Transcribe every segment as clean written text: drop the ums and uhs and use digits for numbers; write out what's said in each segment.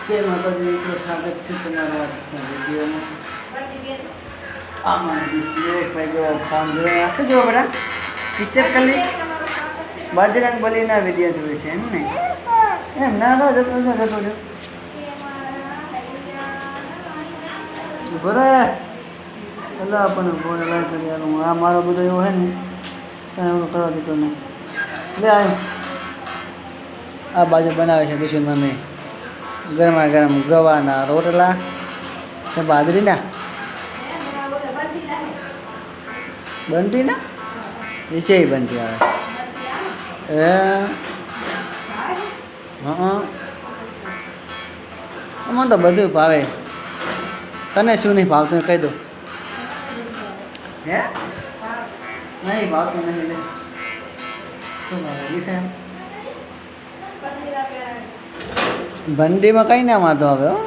જય માતાજી મિત્રો, સ્વાગત છે તમારા આજના વિડીયોમાં. આમાં ફોન જોયા શું જોવો બધા પિક્ચર કરી બજરંગ બલીના વિડીયો જોવે છે એમ ને? એમ ના જતો જતો જો બરાબર. પેલા આપણને ફોન લાઈ કરી આ મારો બધો એવો હે ને તને એવું કરવા દીધો ને. લે આવ્યો આ બાજુ બનાવે છે દુશ્મન મમ્મી ગરમા ગરમ ગવાના રોટલા ને બાજરીના બનતી ના એ બનતી આવે મને તો બધું ભાવે. તને શું નહીં ભાવતું કહી દો. હે નહીં ભાવતું નહીં. લે શું ભાવે લીધા ભંડીમાં કઈ ના વાંધો આવે હો.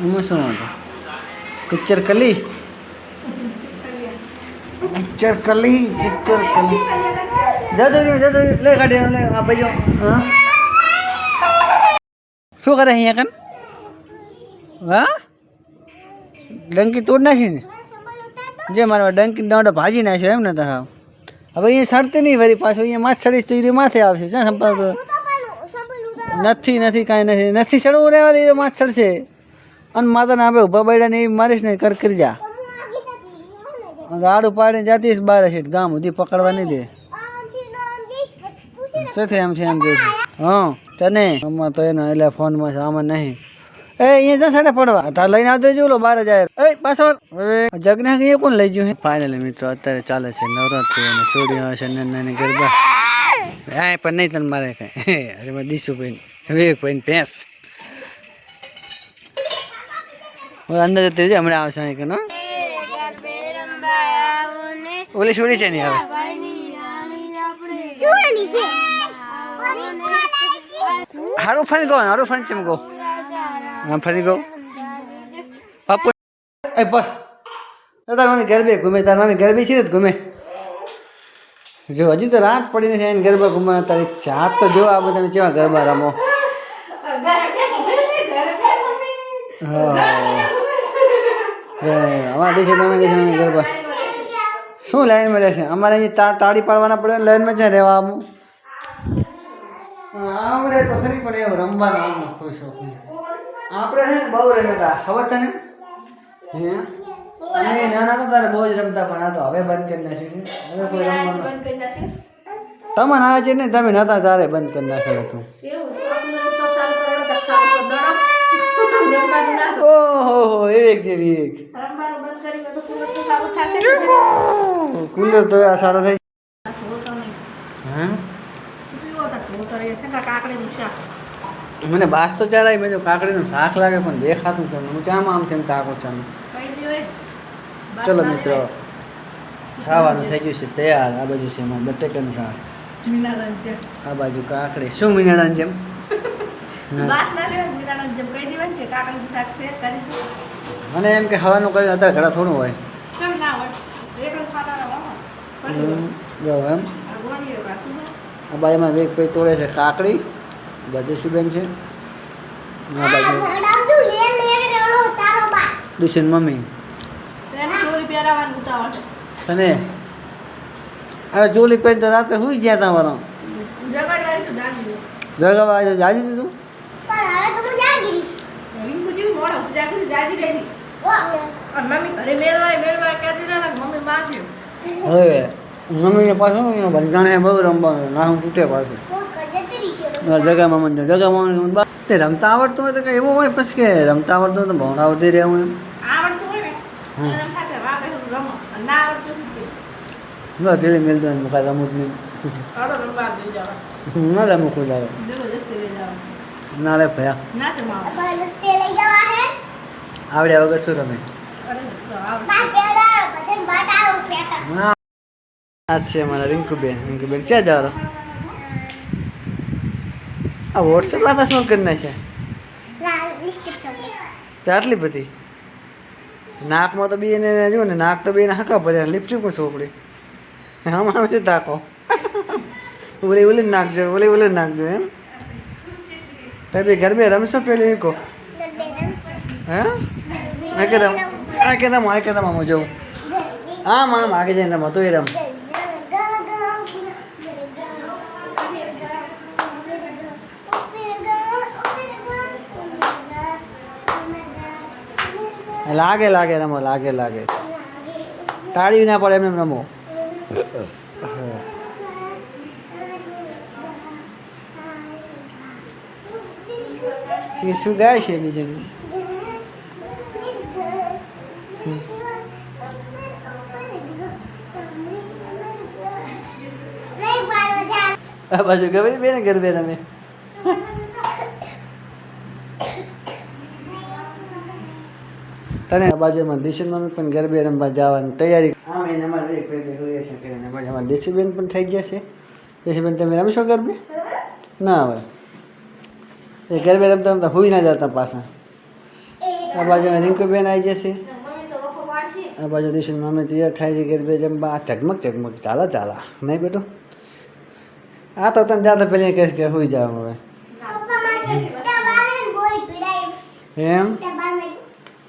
એમાં શું વાંધો? પિક્ચર કલી જતો લે કાઢી લે આ ભાઈઓ. હા શું કરે અહીંયા કન? હા ડંકી તોડ નાખી ને જે મારા ડંકી દાડો ભાજી નાખ્યો એમ ને તારા. હવે અહીંયા સડતી નહીં વળી પાછું અહીંયા માથ ચડીશ તો એ માથે આવશે છે સંપર્ક નથી કાંઈ નથી ચડવું રહેવા દે તો માથ ચડશે. અને માતાને આપે ઉભા બૈડાને એવી મારીશ ને કર કરી જા રાડું પાડીને જાતીશ બાર છે ગામ સુધી પકડવા નહીં દે. શું છે એમ છે એમ કે હા તને આમાં તો એના એટલે ફોનમાં છે આમાં નહીં. એ અહીંયા જ્યાં સાડે પડવા તાર લઈને આવતો રહેજો ઓલો 12,000 એ પાછો હવે જગને અહીંયા કોણ લઈ ગયું? ફાઇનલી મિત્રો અત્યારે ચાલે છે નવરાત્રી અને ચોરી છે નાની ગરબા. હા પણ નહીં તને મારે કાંઈ અરે મારે દીશુભાઈ વિવેકભાઈ ભેંસ અંદર જતી રહેજો હમણાં આવશે અહીં કે ઓલી છોડી છે નહીં હવે હારું ફરી ગો હારું ફરી ચમ ગો હા ફરી ગો પાપુ એ બસ તાર મમ્મી ગરબે ઘૂમે તાર મમ્મી ગરબે છે ને ઘૂમે જો હજી તો રાત પડી નથી એને ગરબા ઘૂમવાના તારી ચાપ તો જો આ બધા કેવા ગરબા રમો. અમારા દેશે તમે કહે છે ગરબા શું લાઈનમાં રહેશે? અમારે અહીં તાળી પાડવાના પડે લાઈનમાં જ્યાં રહેવા આવું આવડે તો ખરી પણ એવું રમવાનો આમ ખુશ આપણે છે ને બહુ રમતા ખબર છે ને? હે અને નાના તો તારે બહુ જ રમતા પણ આ તો હવે બંધ કરી નાખ્યું છે. હવે કોઈ રમવાનું તમે ના છે ને તમે નતા તારે બંધ કરી નાખ્યું હતું. ઓહો એક છે એક કુલર તો આ સારો થઈ. મને બાસ તો ચારાય મેં જો કાકડીનું શાક લાગે પણ દેખાતું તમને હું ચામાં આમ છે ને તાકો ચાનું. ચલો મિત્રો ખાવાનું થઈ ગયું છે તૈયાર. આ બાજુ છે એમાં બટેકાનું શાક આ બાજુ કાકડી શું મીનાળાની જેમ મને એમ કે ખાવાનું કર્યું અત્યારે ઘણા થોડું હોય એમ. આ બાજુમાં વેગ પે તોડે છે કાકડી બધી સુબેન છે આ બાજુ દુષ્યંત મમ્મી તને હવે ચોલી પહેરી તો રાતે સુઈ ગયા તા વાળો જગાવા તો જાજી દીધું. હવે મમ્મીને પાછું ભંજાણે બહુ રમવાનું ના હું તૂટે પાછું જગા મામા તે રમતા આવડતું હોય તો કંઈ એવું હોય પછી કે રમતા આવડતું હોય તો ભણાવતી રહેવું એમ ના કેવી મેલતો મુકા રમું જ નહીં ના રમું ખુદ આવે ના રે ભયા આવડ્યા વગર શું રમે? આ છે અમારા રિંકુબેન ક્યાં જાવ? આ વોટ્સએપ વાળા શું કરી નાખ્યા આટલી બધી નાકમાં તો બી એને જો ને નાક તો બી એને હકા ભર્યા લિપસ્ટિક પણ સોપડી આમાં શું તાકો ઓલી નાખજો એમ તમે ઘર में રમશો પેલું એ કહો હે આ કે રમ આ કે રમ હું જઉં આમ આગે જઈને રમો તો એ રમ લાગે રમો લાગે તાળી ના પડે એમને રમો શું ગાય છે બીજું આ બાજુ ગમે બેન ગરબે રમે તને આ બાજુમાં દિશુમાં પણ ગરબે રમવા જવાની તૈયારી આમ એને અમારે એક બે હોય છે કે અમારે દિશુબેન પણ થઈ ગયા છે દિશુબેન તમે રમશો ગરબે ના હવે એ ગરબે રમતા રમતા હુઈ ના જતા પાછા આ બાજુમાં રિંકુબેન આવી જશે આ બાજુ દિશુની મમ્મી તૈયાર થાય છે ગરબે જમવા ઝગમગ ચાલા નહીં બેટો આ તો તને જાતે પેલી કહીશ કે હુઈ જાવ હવે એમ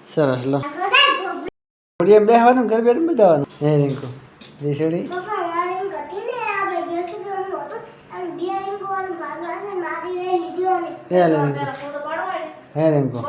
સરસ લો ઘોડીએ બેસવાનું ગરબે રમી જવાનું હે રિંકુ દિશુડી હે રિંકુ